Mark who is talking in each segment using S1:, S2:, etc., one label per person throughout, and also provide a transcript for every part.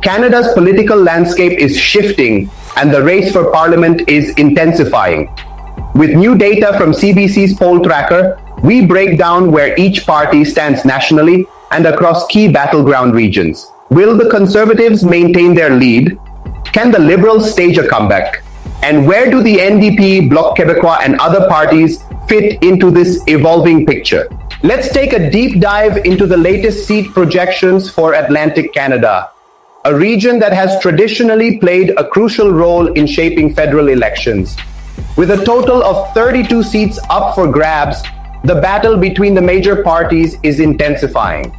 S1: Canada's political landscape is shifting and the race for parliament is intensifying. With new data from CBC's poll tracker, we break down where each party stands nationally and across key battleground regions. Will the Conservatives maintain their lead? Can the Liberals stage a comeback? And where do the NDP, Bloc Québécois, and other parties fit into this evolving picture? Let's take a deep dive into the latest seat projections for Atlantic Canada, a region that has traditionally played a crucial role in shaping federal elections. With a total of 32 seats up for grabs, the battle between the major parties is intensifying.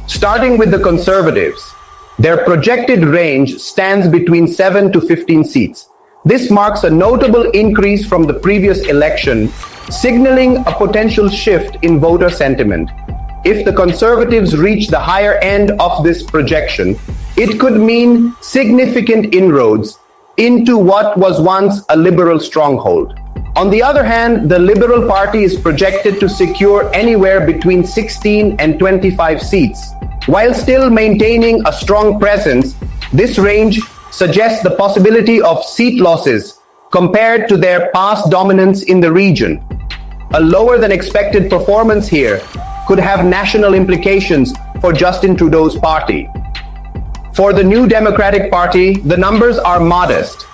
S1: Starting with the Conservatives, their projected range stands between 7 to 15 seats. This marks a notable increase from the previous election, signaling a potential shift in voter sentiment. If the Conservatives reach the higher end of this projection, it could mean significant inroads into what was once a Liberal stronghold. On the other hand, the Liberal Party is projected to secure anywhere between 16 and 25 seats. While still maintaining a strong presence, this range suggests the possibility of seat losses compared to their past dominance in the region. A lower than expected performance here could have national implications for Justin Trudeau's party. For the New Democratic Party, the numbers are modest.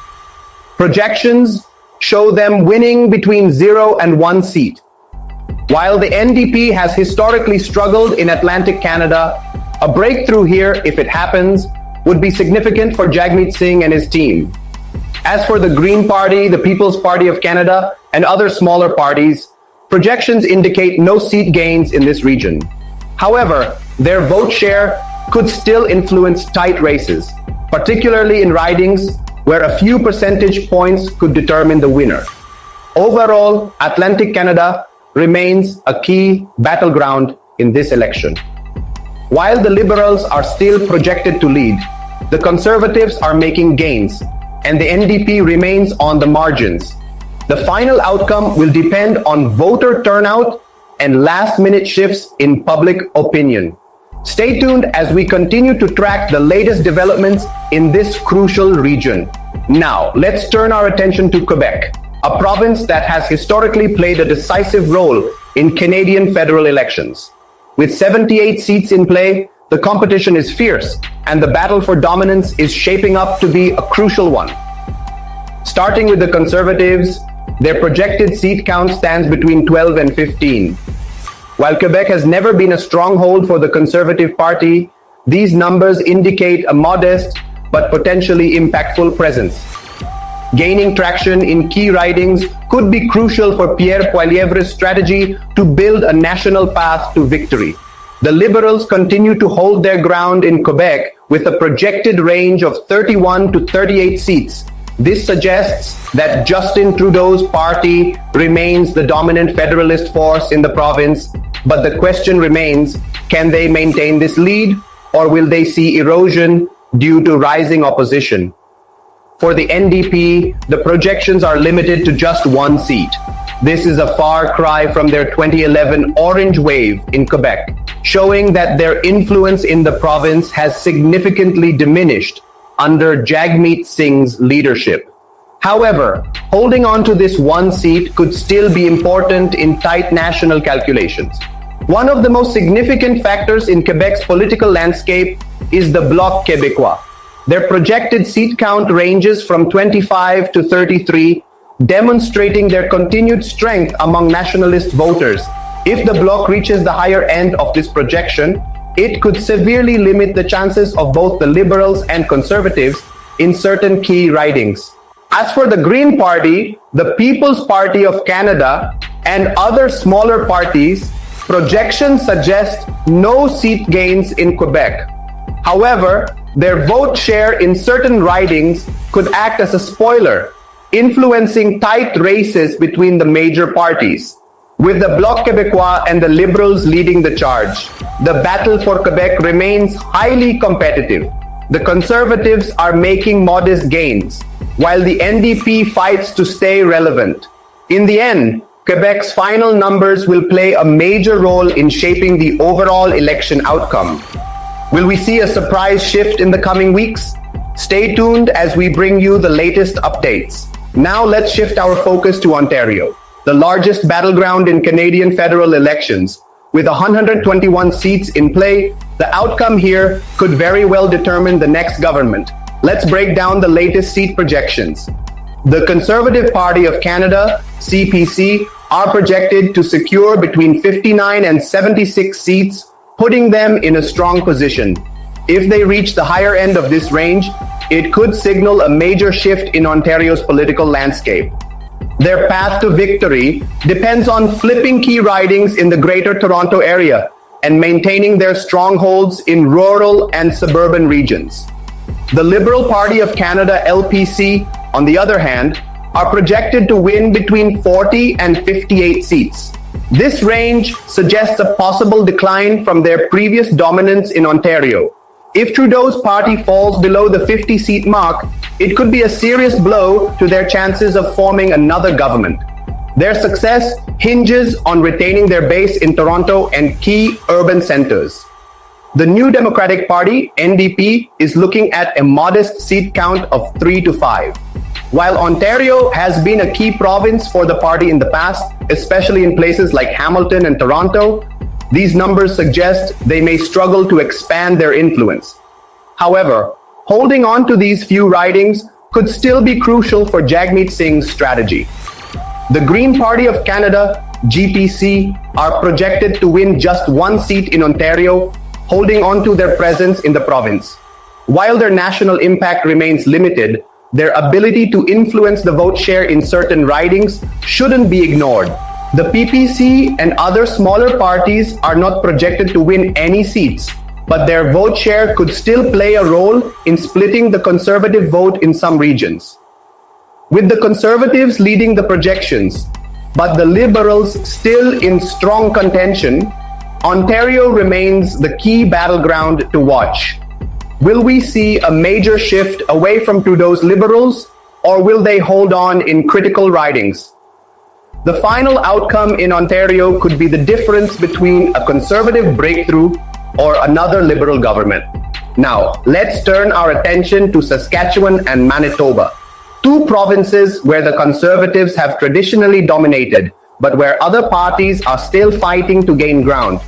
S1: Projections show them winning between 0 and 1 seat. While the NDP has historically struggled in Atlantic Canada, a breakthrough here, if it happens, would be significant for Jagmeet Singh and his team. As for the Green Party, the People's Party of Canada, and other smaller parties, projections indicate no seat gains in this region. However, their vote share could still influence tight races, particularly in ridings where a few percentage points could determine the winner. Overall, Atlantic Canada remains a key battleground in this election. While the Liberals are still projected to lead, the Conservatives are making gains, and the NDP remains on the margins. The final outcome will depend on voter turnout and last-minute shifts in public opinion. Stay tuned as we continue to track the latest developments in this crucial region. Now, let's turn our attention to Quebec, a province that has historically played a decisive role in Canadian federal elections. With 78 seats in play, the competition is fierce, and the battle for dominance is shaping up to be a crucial one. Starting with the Conservatives, their projected seat count stands between 12 and 15. While Quebec has never been a stronghold for the Conservative Party, these numbers indicate a modest but potentially impactful presence. Gaining traction in key ridings could be crucial for Pierre Poilievre's strategy to build a national path to victory. The Liberals continue to hold their ground in Quebec with a projected range of 31 to 38 seats. This suggests that Justin Trudeau's party remains the dominant federalist force in the province, but the question remains, can they maintain this lead, or will they see erosion due to rising opposition? For the NDP, the projections are limited to just 1 seat. This is a far cry from their 2011 orange wave in Quebec, showing that their influence in the province has significantly diminished under Jagmeet Singh's leadership. However, holding on to this 1 seat could still be important in tight national calculations. One of the most significant factors in Quebec's political landscape is the Bloc Québécois. Their projected seat count ranges from 25 to 33, demonstrating their continued strength among nationalist voters. If the Bloc reaches the higher end of this projection, it could severely limit the chances of both the Liberals and Conservatives in certain key ridings. As for the Green Party, the People's Party of Canada, and other smaller parties, projections suggest no seat gains in Quebec. However, their vote share in certain ridings could act as a spoiler, influencing tight races between the major parties. With the Bloc Québécois and the Liberals leading the charge, the battle for Quebec remains highly competitive. The Conservatives are making modest gains, while the NDP fights to stay relevant. In the end, Quebec's final numbers will play a major role in shaping the overall election outcome. Will we see a surprise shift in the coming weeks? Stay tuned as we bring you the latest updates. Now let's shift our focus to Ontario, the largest battleground in Canadian federal elections. With 121 seats in play, the outcome here could very well determine the next government. Let's break down the latest seat projections. The Conservative Party of Canada, CPC, are projected to secure between 59 and 76 seats, putting them in a strong position. If they reach the higher end of this range, it could signal a major shift in Ontario's political landscape. Their path to victory depends on flipping key ridings in the Greater Toronto Area and maintaining their strongholds in rural and suburban regions. The Liberal Party of Canada, LPC, on the other hand, are projected to win between 40 and 58 seats. This range suggests a possible decline from their previous dominance in Ontario. If Trudeau's party falls below the 50-seat mark, it could be a serious blow to their chances of forming another government. Their success hinges on retaining their base in Toronto and key urban centers. The New Democratic Party, NDP, is looking at a modest seat count of 3 to 5. While Ontario has been a key province for the party in the past, especially in places like Hamilton and Toronto, these numbers suggest they may struggle to expand their influence. However, holding on to these few ridings could still be crucial for Jagmeet Singh's strategy. The Green Party of Canada, GPC, are projected to win just one seat in Ontario, holding on to their presence in the province. While their national impact remains limited, their ability to influence the vote share in certain ridings shouldn't be ignored. The PPC and other smaller parties are not projected to win any seats, but their vote share could still play a role in splitting the Conservative vote in some regions. With the Conservatives leading the projections, but the Liberals still in strong contention, Ontario remains the key battleground to watch. Will we see a major shift away from Trudeau's Liberals, or will they hold on in critical ridings? The final outcome in Ontario could be the difference between a Conservative breakthrough or another Liberal government. Now, let's turn our attention to Saskatchewan and Manitoba, two provinces where the Conservatives have traditionally dominated, but where other parties are still fighting to gain ground.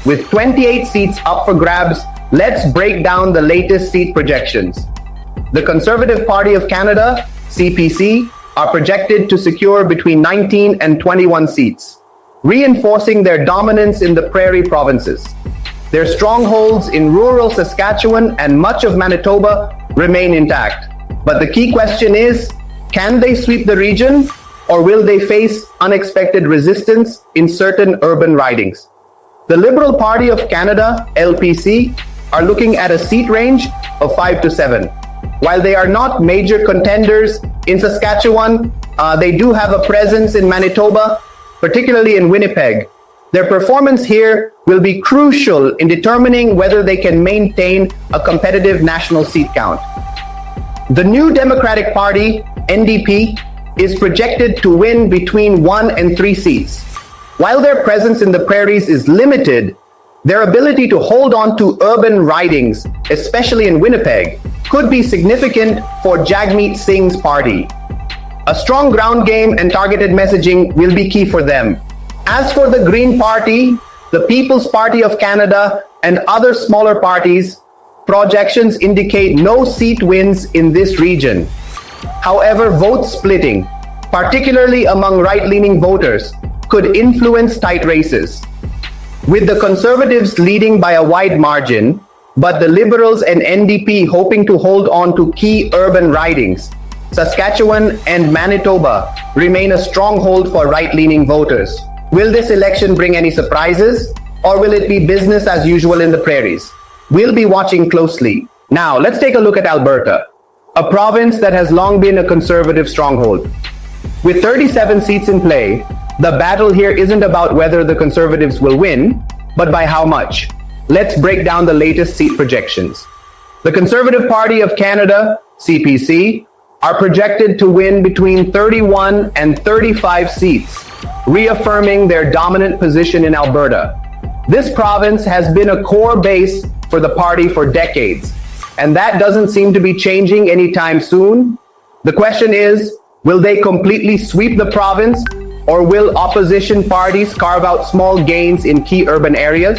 S1: With 28 seats up for grabs, let's break down the latest seat projections. The Conservative Party of Canada, CPC, are projected to secure between 19 and 21 seats, reinforcing their dominance in the Prairie provinces. Their strongholds in rural Saskatchewan and much of Manitoba remain intact. But the key question is, can they sweep the region, or will they face unexpected resistance in certain urban ridings? The Liberal Party of Canada, LPC, are looking at a seat range of 5 to 7. While they are not major contenders in Saskatchewan, they do have a presence in Manitoba, particularly in Winnipeg. Their performance here will be crucial in determining whether they can maintain a competitive national seat count. The New Democratic Party, NDP, is projected to win between 1 and 3 seats. While their presence in the prairies is limited, their ability to hold on to urban ridings, especially in Winnipeg, could be significant for Jagmeet Singh's party. A strong ground game and targeted messaging will be key for them. As for the Green Party, the People's Party of Canada, and other smaller parties, projections indicate no seat wins in this region. However, vote splitting, particularly among right-leaning voters, could influence tight races. With the Conservatives leading by a wide margin, but the Liberals and NDP hoping to hold on to key urban ridings, Saskatchewan and Manitoba remain a stronghold for right-leaning voters. Will this election bring any surprises, or will it be business as usual in the prairies? We'll be watching closely. Now, let's take a look at Alberta, a province that has long been a Conservative stronghold. With 37 seats in play, the battle here isn't about whether the Conservatives will win, but by how much. Let's break down the latest seat projections. The Conservative Party of Canada, CPC, are projected to win between 31 and 35 seats, reaffirming their dominant position in Alberta. This province has been a core base for for the party for decades, and that doesn't seem to be changing anytime soon. The question is, will they completely sweep the province, or will opposition parties carve out small gains in key urban areas?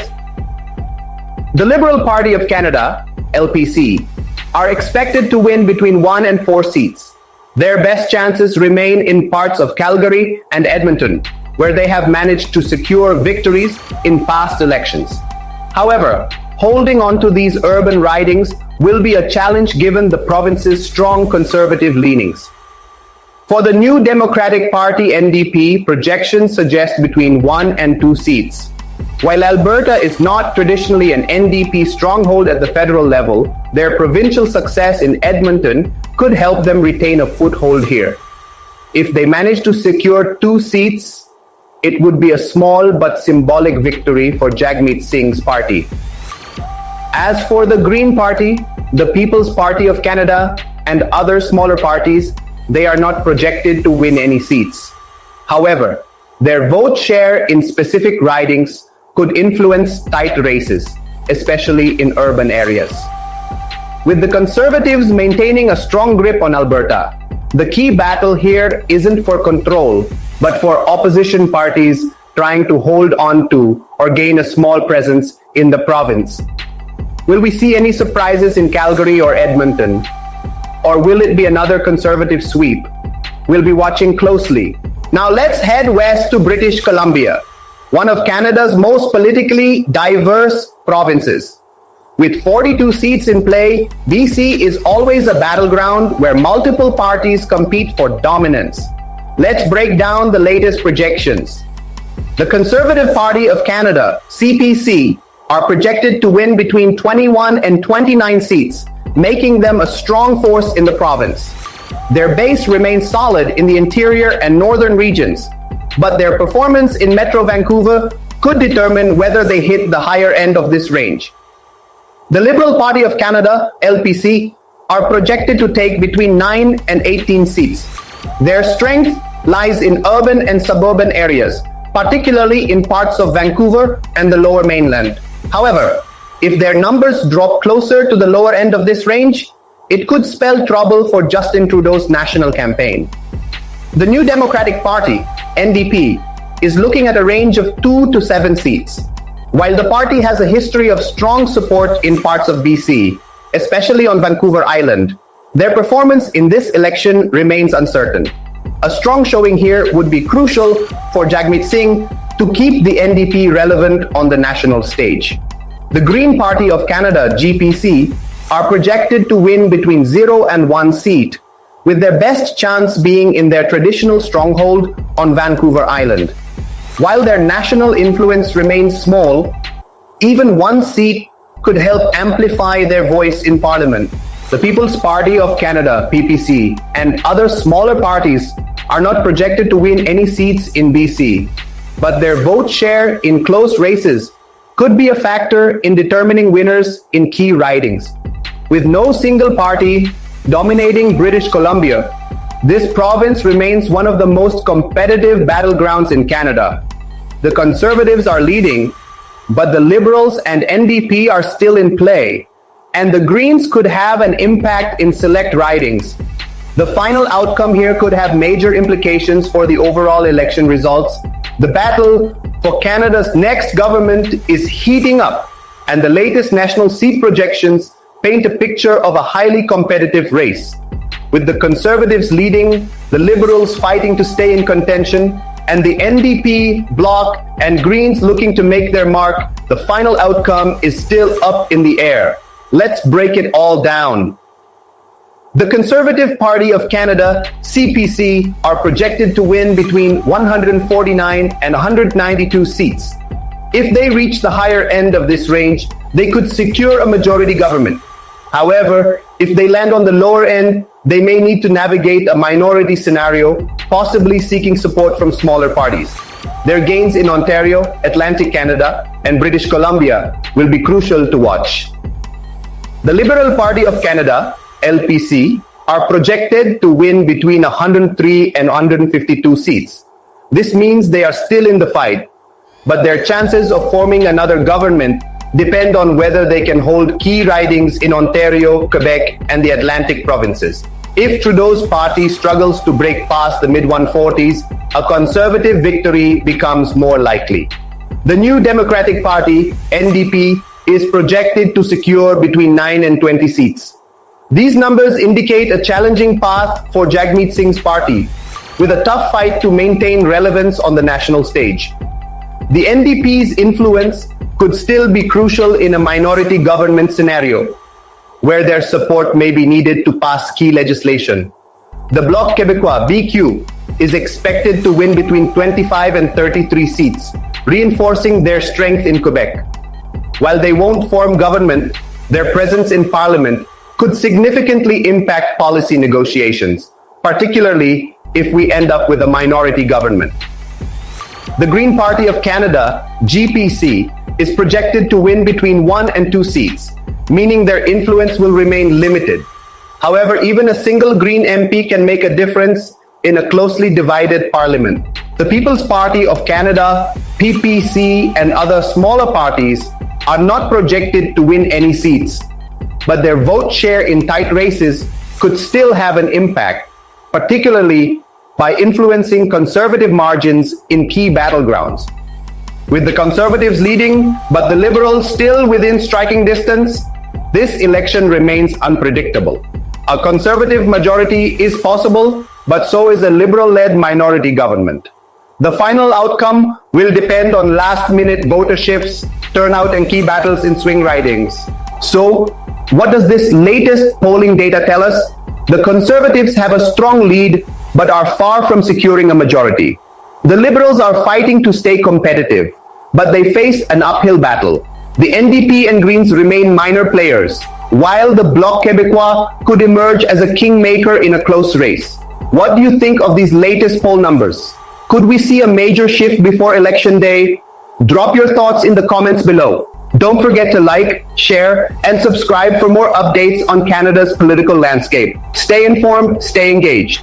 S1: The Liberal Party of Canada, LPC, are expected to win between 1 and 4 seats. Their best chances remain in parts of Calgary and Edmonton, where they have managed to secure victories in past elections. However, holding on to these urban ridings will be a challenge given the province's strong conservative leanings. For the New Democratic Party NDP, projections suggest between 1 and 2 seats. While Alberta is not traditionally an NDP stronghold at the federal level, their provincial success in Edmonton could help them retain a foothold here. If they manage to secure 2 seats, it would be a small but symbolic victory for Jagmeet Singh's party. As for the Green Party, the People's Party of Canada, and other smaller parties, they are not projected to win any seats. However, their vote share in specific ridings could influence tight races, especially in urban areas. With the Conservatives maintaining a strong grip on Alberta, the key battle here isn't for control, but for opposition parties trying to hold on to or gain a small presence in the province. Will we see any surprises in Calgary or Edmonton? Or will it be another Conservative sweep? We'll be watching closely. Now let's head west to British Columbia, one of Canada's most politically diverse provinces. With 42 seats in play, BC is always a battleground where multiple parties compete for dominance. Let's break down the latest projections. The Conservative Party of Canada, CPC, are projected to win between 21 and 29 seats, making them a strong force in the province. Their base remains solid in the interior and northern regions, but their performance in Metro Vancouver could determine whether they hit the higher end of this range. The Liberal Party of Canada, LPC, are projected to take between 9 and 18 seats. Their strength lies in urban and suburban areas, particularly in parts of Vancouver and the Lower Mainland. However, if their numbers drop closer to the lower end of this range, it could spell trouble for Justin Trudeau's national campaign. The New Democratic Party, NDP, is looking at a range of 2 to 7 seats. While the party has a history of strong support in parts of BC, especially on Vancouver Island, their performance in this election remains uncertain. A strong showing here would be crucial for Jagmeet Singh to keep the NDP relevant on the national stage. The Green Party of Canada, GPC, are projected to win between 0 and 1 seat, with their best chance being in their traditional stronghold on Vancouver Island. While their national influence remains small, even 1 seat could help amplify their voice in Parliament. The People's Party of Canada, PPC, and other smaller parties are not projected to win any seats in BC, but their vote share in close races could be a factor in determining winners in key ridings. With no single party dominating British Columbia, this province remains one of the most competitive battlegrounds in Canada. The Conservatives are leading, but the Liberals and NDP are still in play, and the Greens could have an impact in select ridings. The final outcome here could have major implications for the overall election results. The battle for Canada's next government is heating up, and the latest national seat projections paint a picture of a highly competitive race. With the Conservatives leading, the Liberals fighting to stay in contention, and the NDP, Bloc, and Greens looking to make their mark, the final outcome is still up in the air. Let's break it all down. The Conservative Party of Canada, CPC, are projected to win between 149 and 192 seats. If they reach the higher end of this range, they could secure a majority government. However, if they land on the lower end, they may need to navigate a minority scenario, possibly seeking support from smaller parties. Their gains in Ontario, Atlantic Canada, and British Columbia will be crucial to watch. The Liberal Party of Canada, LPC, are projected to win between 103 and 152 seats. This means they are still in the fight, but their chances of forming another government depend on whether they can hold key ridings in Ontario, Quebec, and the Atlantic provinces. If Trudeau's party struggles to break past the mid-140s, a Conservative victory becomes more likely. The new Democratic Party, NDP, is projected to secure between 9 and 20 seats. These numbers indicate a challenging path for Jagmeet Singh's party, with a tough fight to maintain relevance on the national stage. The NDP's influence could still be crucial in a minority government scenario, where their support may be needed to pass key legislation. The Bloc Québécois, BQ, is expected to win between 25 and 33 seats, reinforcing their strength in Quebec. While they won't form government, their presence in Parliament could significantly impact policy negotiations, particularly if we end up with a minority government. The Green Party of Canada, GPC, is projected to win between 1 and 2 seats, meaning their influence will remain limited. However, even a single Green MP can make a difference in a closely divided parliament. The People's Party of Canada, PPC, and other smaller parties are not projected to win any seats, but their vote share in tight races could still have an impact, particularly by influencing Conservative margins in key battlegrounds. With the Conservatives leading, but the Liberals still within striking distance, this election remains unpredictable. A Conservative majority is possible, but so is a Liberal-led minority government. The final outcome will depend on last-minute voter shifts, turnout, and key battles in swing ridings. So, what does this latest polling data tell us? The Conservatives have a strong lead, but are far from securing a majority. The Liberals are fighting to stay competitive, but they face an uphill battle. The NDP and Greens remain minor players, while the Bloc Québécois could emerge as a kingmaker in a close race. What do you think of these latest poll numbers? Could we see a major shift before Election Day? Drop your thoughts in the comments below. Don't forget to like, share, and subscribe for more updates on Canada's political landscape. Stay informed, stay engaged.